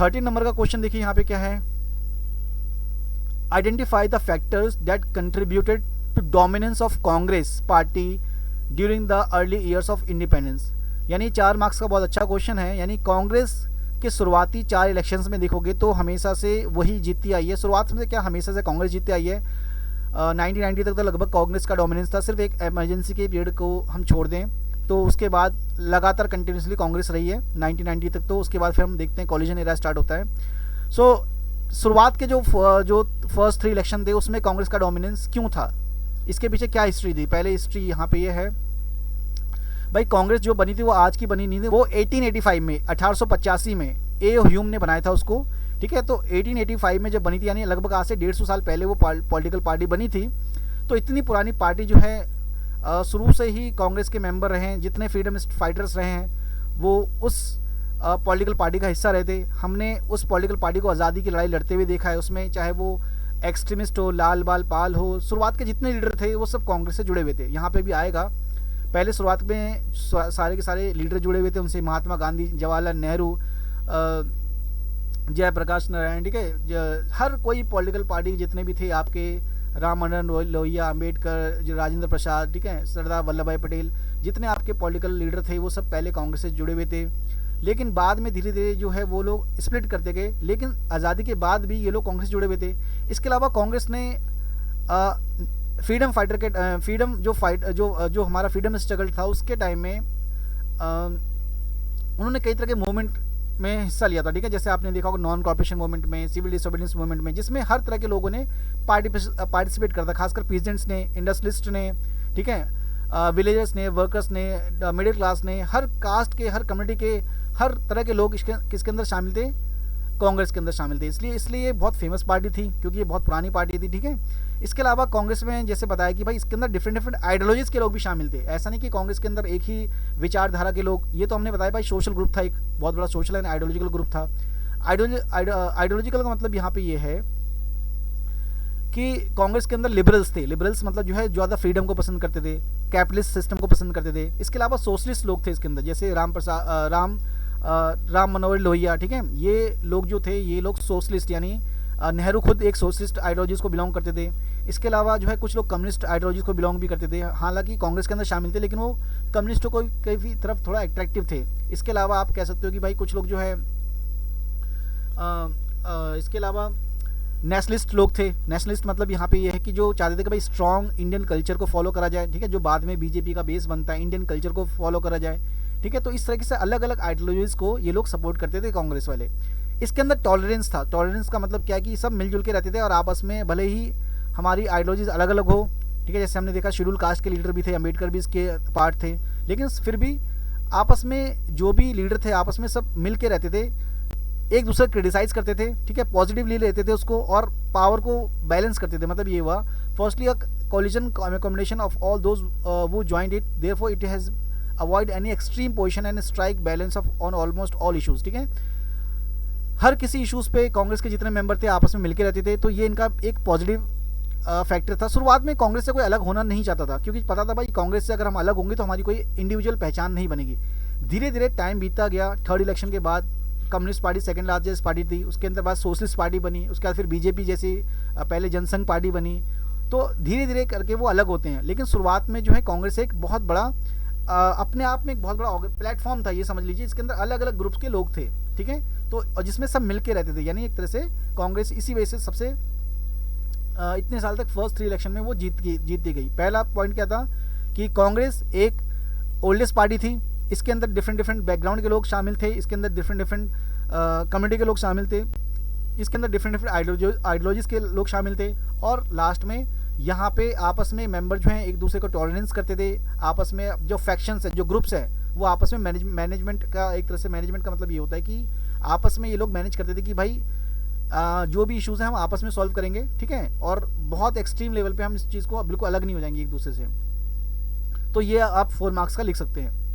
13 number का question देखिए यहाँ पे क्या है, identify the factors that contributed to dominance of Congress party during the early years of independence. यानी 4 मार्क्स का बहुत अच्छा क्वेश्चन है। यानी कांग्रेस के शुरुआती 4 इलेक्शंस में देखोगे तो हमेशा से वही जीतती आई है। शुरुआत में क्या हमेशा से कांग्रेस जीतती आई है। 1990 तक तो लगभग कांग्रेस का डोमिनेंस था। सिर्फ एक इमरजेंसी के पीरियड को हम छोड़ दें तो उसके बाद लगातार कंटिन्यूसली कांग्रेस रही है 1990 तक। तो उसके बाद फिर हम देखते हैं कॉलिजन एरा स्टार्ट होता है। सो शुरुआत के जो फर्स्ट 3 इलेक्शन थे उसमें कांग्रेस का डोमिनेंस क्यों था, इसके पीछे क्या हिस्ट्री थी। पहले हिस्ट्री यहाँ पे ये है भाई, कांग्रेस जो बनी थी वो आज की बनी नहीं थी। वो 1885 में 1885 में ए ह्यूम ने बनाया था उसको, ठीक है। तो 1885 में जब बनी थी, यानी लगभग आज से 150 साल पहले वो पॉलिटिकल पार्टी बनी थी। तो इतनी पुरानी पार्टी जो है शुरू से ही कांग्रेस के मेंबर रहे हैं, जितने फ्रीडम फाइटर्स रहे हैं वो उस पॉलिटिकल पार्टी का हिस्सा रहे थे। हमने उस पॉलिटिकल पार्टी को आज़ादी की लड़ाई लड़ते हुए देखा है। उसमें चाहे वो एक्सट्रीमिस्ट हो, लाल बाल पाल हो, शुरुआत के जितने लीडर थे वो सब कांग्रेस से जुड़े हुए थे। यहाँ पे भी आएगा, पहले शुरुआत में सारे के सारे लीडर जुड़े हुए थे उनसे, महात्मा गांधी, जवाहरलाल नेहरू, जयप्रकाश नारायण, ठीक है। हर कोई पॉलिटिकल पार्टी जितने भी थे आपके, राम मनोहर लोहिया, अम्बेडकर, राजेंद्र प्रसाद, ठीक है, सरदार वल्लभ भाई पटेल, जितने आपके पॉलिटिकल लीडर थे वो सब पहले कांग्रेस से जुड़े हुए थे। लेकिन बाद में धीरे धीरे जो है वो लोग स्प्लिट करते गए। लेकिन आज़ादी के बाद भी ये लोग कांग्रेस से जुड़े हुए थे। इसके अलावा कांग्रेस ने फ्रीडम फाइटर के फ्रीडम जो हमारा फ्रीडम स्ट्रगल था उसके टाइम में उन्होंने कई तरह के मूवमेंट में हिस्सा लिया था, ठीक है। जैसे आपने देखा होगा नॉन कॉर्पोरेशन मूवमेंट में, सिविल डिसोबीडियंस मूवमेंट में, जिसमें हर तरह के लोगों ने पार्टिसिपेट करता, खासकर पीजेंट्स ने, इंडस्ट्रियलिस्ट ने, ठीक है, विलेजर्स ने, वर्कर्स ने, मिडिल क्लास ने, हर कास्ट के, हर कम्युनिटी के, हर तरह के लोग किसके अंदर शामिल थे, कांग्रेस के अंदर शामिल थे। इसलिए ये बहुत फेमस पार्टी थी क्योंकि ये बहुत पुरानी पार्टी थी, ठीक है। इसके अलावा कांग्रेस में जैसे बताया कि भाई इसके अंदर डिफरेंट आइडियोलॉजीज के लोग भी शामिल थे। ऐसा नहीं कि कांग्रेस के अंदर एक ही विचारधारा के लोग, ये तो हमने बताया भाई सोशल ग्रुप था, एक बहुत बड़ा सोशल एंड आइडियोलॉजिकल ग्रुप था। आइडियोलॉजिकल का मतलब यहाँ पे ये है कि कांग्रेस के अंदर लिबरल्स थे। लिबरल्स मतलब जो है ज़्यादा फ्रीडम को पसंद करते थे, कैपिटलिस्ट सिस्टम को पसंद करते थे। इसके अलावा सोशलिस्ट लोग थे इसके अंदर, जैसे राम मनोहर लोहिया, ठीक है। ये लोग जो थे ये लोग सोशलिस्ट, यानी नेहरू खुद एक सोशलिस्ट आइडियोलॉजीज को बिलोंग करते थे। इसके अलावा जो है कुछ लोग कम्युनिस्ट आइडियोलॉजीज को बिलोंग भी करते थे। हालांकि कांग्रेस के अंदर शामिल थे लेकिन वो कम्युनिस्टों को की तरफ थोड़ा अट्रैक्टिव थे। इसके अलावा आप कह सकते हो कि भाई कुछ लोग जो है इसके अलावा नेशनलिस्ट लोग थे। नेशनलिस्ट मतलब यहाँ पे ये है कि जो चाहते थे कि भाई स्ट्रॉन्ग इंडियन कल्चर को फॉलो करा जाए, ठीक है, जो बाद में बीजेपी का बेस बनता है, इंडियन कल्चर को फॉलो करा जाए, ठीक है। तो इस तरीके से अलग अलग आइडियोलॉजीज को ये लोग सपोर्ट करते थे कांग्रेस वाले। इसके अंदर टॉलरेंस था। टॉलरेंस का मतलब क्या है कि सब मिलजुल के रहते थे और आपस में भले ही हमारी आइडियोलॉजीज अलग अलग हो, ठीक है। जैसे हमने देखा शेड्यूल कास्ट के लीडर भी थे, अम्बेडकर भी इसके पार्ट थे, लेकिन फिर भी आपस में जो भी लीडर थे आपस में सब मिल के रहते थे, एक दूसरे को क्रिटिसाइज करते थे, ठीक है, पॉजिटिवली लेते थे उसको और पावर को बैलेंस करते थे। मतलब ये हुआ firstly a coalition combination of all those वो joined it, therefore it has avoid any extreme position and strike balance of on almost all issues, ठीक है। हर किसी इशूज़ पे कांग्रेस के जितने मेंबर थे आपस में मिलके रहते थे, तो ये इनका एक पॉजिटिव फैक्टर था। शुरुआत में कांग्रेस से कोई अलग होना नहीं चाहता था क्योंकि पता था भाई कांग्रेस से अगर हम अलग होंगे तो हमारी कोई इंडिविजुअल पहचान नहीं बनेगी। धीरे धीरे टाइम बीतता गया। थर्ड इलेक्शन के बाद communist party second largest party थी, उसके अंदर बाद सोशलिस्ट पार्टी बनी, उसके बाद फिर बीजेपी जैसी पहले जनसंघ पार्टी बनी। तो धीरे धीरे करके वो अलग होते हैं। लेकिन शुरुआत में जो है कांग्रेस एक बहुत बड़ा अपने आप में एक बहुत बड़ा प्लेटफॉर्म था, ये समझ लीजिए। इसके अंदर अलग अलग ग्रुप्स के लोग थे, ठीक है, तो और जिसमें सब मिल के रहते थे। यानी एक तरह से कांग्रेस इसी वजह से सबसे इतने साल तक फर्स्ट 3 इलेक्शन में वो जीतती गई। पहला पॉइंट क्या था कि कांग्रेस एक ओल्डेस्ट पार्टी थी। इसके अंदर डिफरेंट बैकग्राउंड के लोग शामिल थे, इसके अंदर डिफरेंट कम्युनिटी के लोग शामिल थे, इसके अंदर डिफरेंट आइडियोलॉजीज के लोग शामिल थे। और लास्ट में यहाँ पे आपस में मेंबर जो हैं एक दूसरे को टॉलरेंस करते थे। आपस में जो फैक्शंस है, जो ग्रुप्स है, वो आपस में मैनेजमेंट का एक तरह से मैनेजमेंट का मतलब ये होता है कि आपस में ये लोग मैनेज करते थे कि भाई जो भी इश्यूज़ हैं हम आपस में सॉल्व करेंगे, ठीक है, और बहुत एक्सट्रीम लेवल पे हम इस चीज़ को बिल्कुल अलग नहीं हो जाएंगे एक दूसरे से। तो ये आप 4 मार्क्स का लिख सकते हैं।